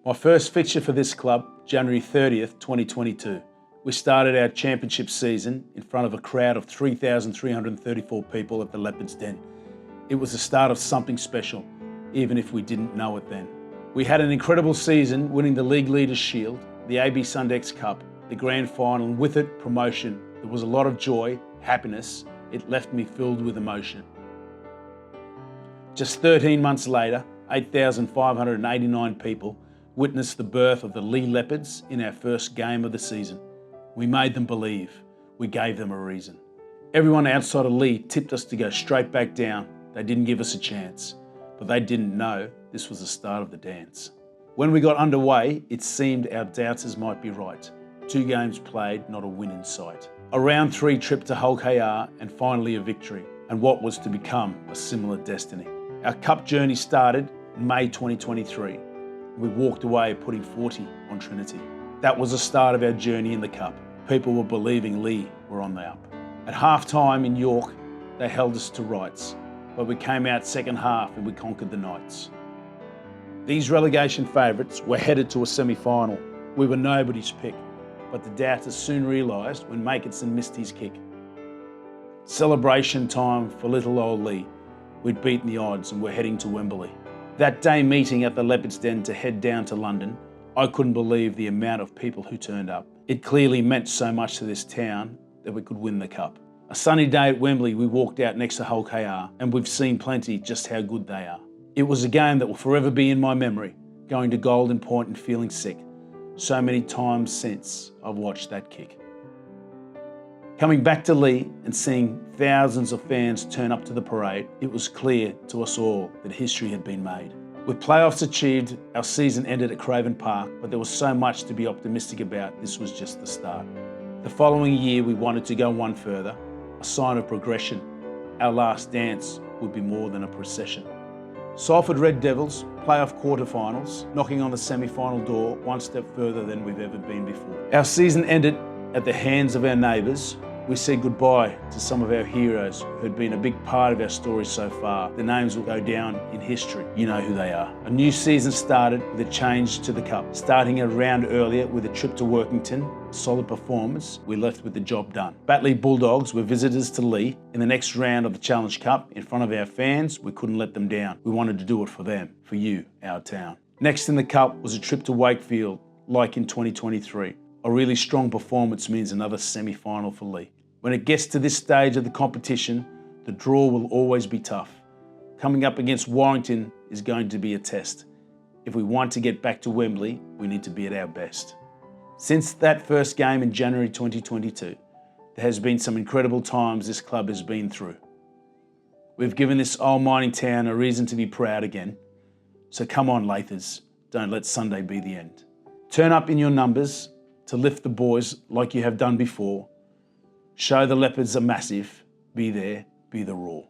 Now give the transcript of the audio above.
My first fixture for this club, January 30th, 2022. We started our championship season in front of a crowd of 3,334 people at the Leopards' Den. It was the start of something special, even if we didn't know it then. We had an incredible season, winning the League Leaders' Shield, the AB Sundex Cup, the Grand Final, and with it, promotion. There was a lot of joy, happiness. It left me filled with emotion. Just 13 months later, 8,589 people witnessed the birth of the Leigh Leopards in our first game of the season. We made them believe. We gave them a reason. Everyone outside of Leigh tipped us to go straight back down. They didn't give us a chance, but they didn't know this was the start of the dance. When we got underway, it seemed our doubters might be right. 2 games played, not a win in sight. A round 3 trip to Hull KR and finally a victory, and what was to become a similar destiny. Our cup journey started in May 2023. We walked away putting 40 on Trinity. That was the start of our journey in the cup. People were believing Leigh were on the up. At half-time in York, they held us to rights, but we came out second half and we conquered the Knights. These relegation favourites were headed to a semi-final. We were nobody's pick, but the doubters soon realised when Makinson missed his kick. Celebration time for little old Leigh. We'd beaten the odds and were heading to Wembley. That day meeting at the Leopards' Den to head down to London, I couldn't believe the amount of people who turned up. It clearly meant so much to this town that we could win the cup. A sunny day at Wembley, we walked out next to Hull KR, and we've seen plenty just how good they are. It was a game that will forever be in my memory, going to Golden Point and feeling sick. So many times since I've watched that kick. Coming back to Leigh and seeing thousands of fans turn up to the parade, it was clear to us all that history had been made. With playoffs achieved, our season ended at Craven Park, but there was so much to be optimistic about. This was just the start. The following year, we wanted to go one further, a sign of progression. Our last dance would be more than a procession. Salford Red Devils, playoff quarterfinals, knocking on the semi-final door one step further than we've ever been before. Our season ended at the hands of our neighbours. We said goodbye to some of our heroes who had been a big part of our story so far. The names will go down in history. You know who they are. A new season started with a change to the cup. Starting a round earlier with a trip to Workington, a solid performance, we left with the job done. Batley Bulldogs were visitors to Leigh in the next round of the Challenge Cup. In front of our fans, we couldn't let them down. We wanted to do it for them, for you, our town. Next in the cup was a trip to Wakefield, like in 2023. A really strong performance means another semi-final for Leigh. When it gets to this stage of the competition, the draw will always be tough. Coming up against Warrington is going to be a test. If we want to get back to Wembley, we need to be at our best. Since that first game in January 2022, there has been some incredible times this club has been through. We've given this old mining town a reason to be proud again. So come on, Lathers, don't let Sunday be the end. Turn up in your numbers to lift the boys like you have done before. Show the Leopards are massive. Be there, be the Roar.